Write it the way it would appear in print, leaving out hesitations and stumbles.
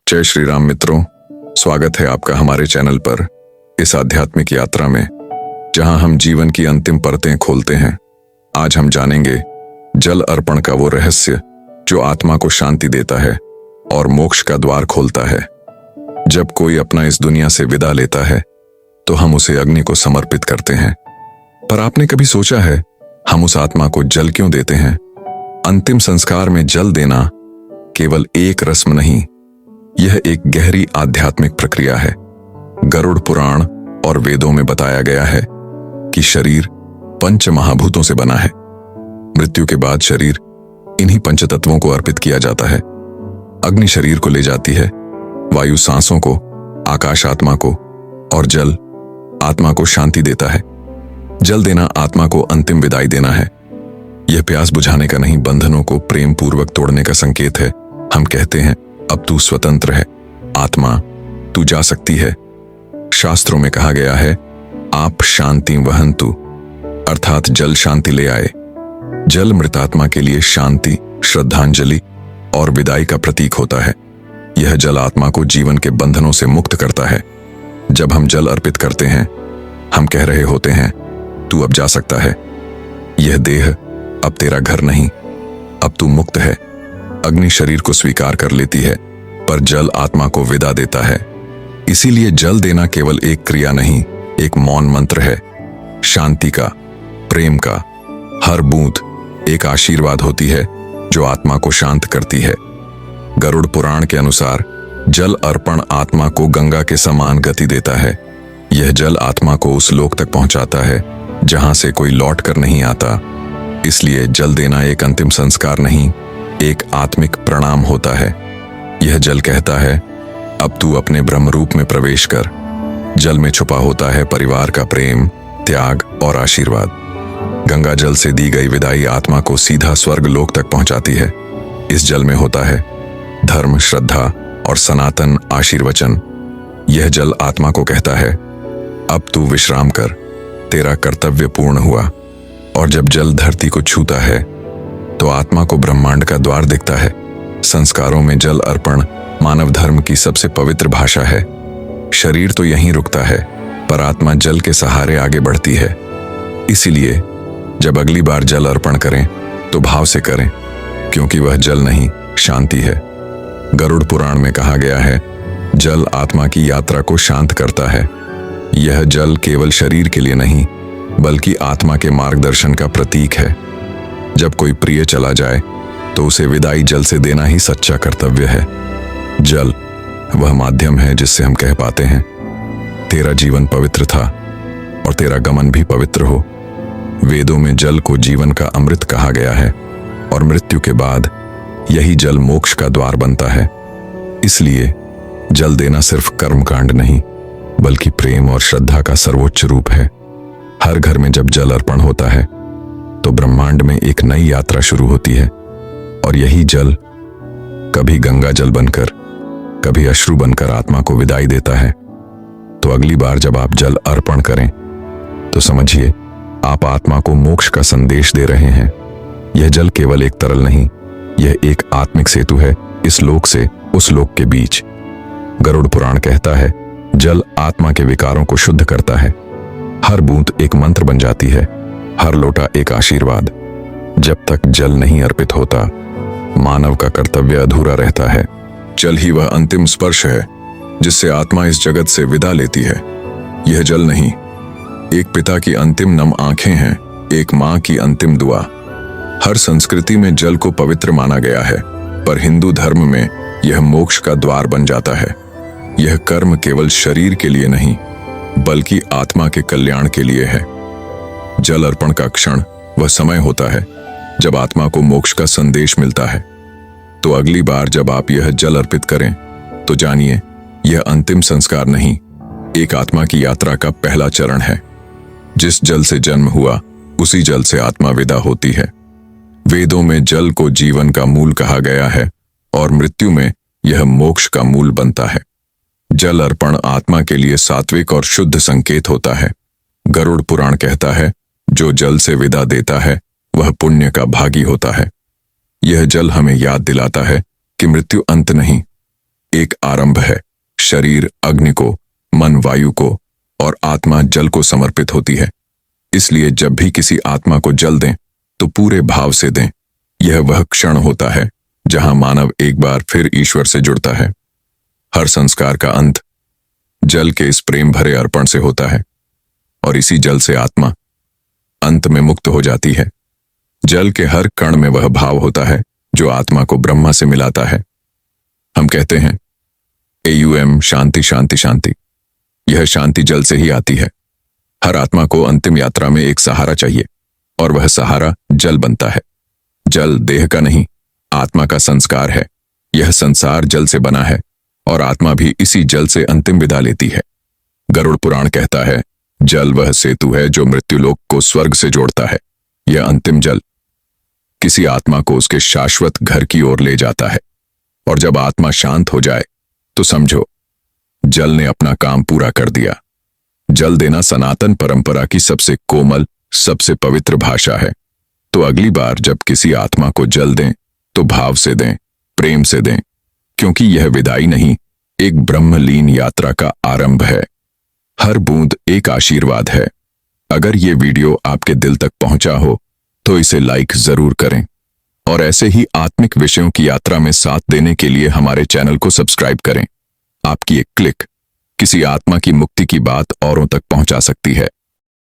जय श्री राम मित्रों, स्वागत है आपका हमारे चैनल पर इस आध्यात्मिक यात्रा में, जहां हम जीवन की अंतिम परतें खोलते हैं। आज हम जानेंगे जल अर्पण का वो रहस्य जो आत्मा को शांति देता है और मोक्ष का द्वार खोलता है। जब कोई अपना इस दुनिया से विदा लेता है तो हम उसे अग्नि को समर्पित करते हैं, पर आपने कभी सोचा है हम उस आत्मा को जल क्यों देते हैं? अंतिम संस्कार में जल देना केवल एक रस्म नहीं, यह एक गहरी आध्यात्मिक प्रक्रिया है। गरुड़ पुराण और वेदों में बताया गया है कि शरीर पंच महाभूतों से बना है। मृत्यु के बाद शरीर इन्हीं पंचतत्वों को अर्पित किया जाता है। अग्नि शरीर को ले जाती है, वायु सांसों को, आकाश आत्मा को, और जल आत्मा को शांति देता है। जल देना आत्मा को अंतिम विदाई देना है। यह प्यास बुझाने का नहीं, बंधनों को प्रेम पूर्वक तोड़ने का संकेत है। हम कहते हैं अब तू स्वतंत्र है, आत्मा तू जा सकती है। शास्त्रों में कहा गया है आप शांति वहंतु, अर्थात जल शांति ले आए। जल मृतात्मा के लिए शांति, श्रद्धांजलि और विदाई का प्रतीक होता है। यह जल आत्मा को जीवन के बंधनों से मुक्त करता है। जब हम जल अर्पित करते हैं, हम कह रहे होते हैं तू अब जा सकता है। यह देह अब तेरा घर नहीं, अब तू मुक्त है। अग्नि शरीर को स्वीकार कर लेती है, पर जल आत्मा को विदा देता है। इसीलिए जल देना केवल एक क्रिया नहीं, एक मौन मंत्र है। शांति का, प्रेम का। हर बूंद एक आशीर्वाद होती है जो आत्मा को शांत करती है। गरुड़ पुराण के अनुसार जल अर्पण आत्मा को गंगा के समान गति देता है। यह जल आत्मा को उस लोक तक पहुंचाता है जहां से कोई लौट कर नहीं आता। इसलिए जल देना एक अंतिम संस्कार नहीं, एक आत्मिक प्रणाम होता है। यह जल कहता है अब तू अपने ब्रह्म रूप में प्रवेश कर। जल में छुपा होता है परिवार का प्रेम, त्याग और आशीर्वाद। गंगा जल से दी गई विदाई आत्मा को सीधा स्वर्ग लोक तक पहुंचाती है। इस जल में होता है धर्म, श्रद्धा और सनातन आशीर्वचन। यह जल आत्मा को कहता है अब तू विश्राम कर, तेरा कर्तव्य पूर्ण हुआ। और जब जल धरती को छूता है तो आत्मा को ब्रह्मांड का द्वार दिखता है। संस्कारों में जल अर्पण मानव धर्म की सबसे पवित्र भाषा है। शरीर तो यहीं रुकता है, पर आत्मा जल के सहारे आगे बढ़ती है। इसीलिए जब अगली बार जल अर्पण करें तो भाव से करें, क्योंकि वह जल नहीं, शांति है। गरुड़ पुराण में कहा गया है जल आत्मा की यात्रा को शांत करता है। यह जल केवल शरीर के लिए नहीं, बल्कि आत्मा के मार्गदर्शन का प्रतीक है। जब कोई प्रिय चला जाए तो उसे विदाई जल से देना ही सच्चा कर्तव्य है। जल वह माध्यम है जिससे हम कह पाते हैं तेरा जीवन पवित्र था और तेरा गमन भी पवित्र हो। वेदों में जल को जीवन का अमृत कहा गया है और मृत्यु के बाद यही जल मोक्ष का द्वार बनता है। इसलिए जल देना सिर्फ कर्मकांड नहीं, बल्कि प्रेम और श्रद्धा का सर्वोच्च रूप है। हर घर में जब जल अर्पण होता है तो ब्रह्मांड में एक नई यात्रा शुरू होती है, और यही जल कभी गंगा जल बनकर, कभी अश्रु बनकर आत्मा को विदाई देता है। तो अगली बार जब आप जल अर्पण करें तो समझिए आप आत्मा को मोक्ष का संदेश दे रहे हैं। यह जल केवल एक तरल नहीं, यह एक आत्मिक सेतु है इस लोक से उस लोक के बीच। गरुड़ पुराण कहता है जल आत्मा के विकारों को शुद्ध करता है। हर बूंद एक मंत्र बन जाती है, हर लोटा एक आशीर्वाद। जब तक जल नहीं अर्पित होता, मानव का कर्तव्य अधूरा रहता है। जल ही वह अंतिम स्पर्श है जिससे आत्मा इस जगत से विदा लेती है। यह जल नहीं, एक पिता की अंतिम नम आंखें हैं, एक मां की अंतिम दुआ। हर संस्कृति में जल को पवित्र माना गया है, पर हिंदू धर्म में यह मोक्ष का द्वार बन जाता है। यह कर्म केवल शरीर के लिए नहीं, बल्कि आत्मा के कल्याण के लिए है। जल अर्पण का क्षण वह समय होता है जब आत्मा को मोक्ष का संदेश मिलता है। तो अगली बार जब आप यह जल अर्पित करें तो जानिए यह अंतिम संस्कार नहीं, एक आत्मा की यात्रा का पहला चरण है। जिस जल से जन्म हुआ उसी जल से आत्मा विदा होती है। वेदों में जल को जीवन का मूल कहा गया है और मृत्यु में यह मोक्ष का मूल बनता है। जल अर्पण आत्मा के लिए सात्विक और शुद्ध संकेत होता है। गरुड़ पुराण कहता है जो जल से विदा देता है वह पुण्य का भागी होता है। यह जल हमें याद दिलाता है कि मृत्यु अंत नहीं, एक आरंभ है। शरीर अग्नि को, मन वायु को और आत्मा जल को समर्पित होती है। इसलिए जब भी किसी आत्मा को जल दें तो पूरे भाव से दें। यह वह क्षण होता है जहां मानव एक बार फिर ईश्वर से जुड़ता है। हर संस्कार का अंत जल के इस प्रेम भरे अर्पण से होता है और इसी जल से आत्मा अंत में मुक्त हो जाती है। जल के हर कण में वह भाव होता है जो आत्मा को ब्रह्मा से मिलाता है। हम कहते हैं AUM शांति शांति शांति। यह शांति जल से ही आती है। हर आत्मा को अंतिम यात्रा में एक सहारा चाहिए और वह सहारा जल बनता है। जल देह का नहीं, आत्मा का संस्कार है। यह संसार जल से बना है और आत्मा भी इसी जल से अंतिम विदा लेती है। गरुड़ पुराण कहता है, जल वह सेतु है जो मृत्युलोक को स्वर्ग से जोड़ता है। यह अंतिम जल किसी आत्मा को उसके शाश्वत घर की ओर ले जाता है। और जब आत्मा शांत हो जाए तो समझो जल ने अपना काम पूरा कर दिया। जल देना सनातन परंपरा की सबसे कोमल, सबसे पवित्र भाषा है। तो अगली बार जब किसी आत्मा को जल दें तो भाव से दें, प्रेम से दें, क्योंकि यह विदाई नहीं, एक ब्रह्मलीन यात्रा का आरंभ है। हर बूंद एक आशीर्वाद है। अगर ये वीडियो आपके दिल तक पहुंचा हो तो इसे लाइक जरूर करें और ऐसे ही आत्मिक विषयों की यात्रा में साथ देने के लिए हमारे चैनल को सब्सक्राइब करें। आपकी एक क्लिक किसी आत्मा की मुक्ति की बात औरों तक पहुंचा सकती है।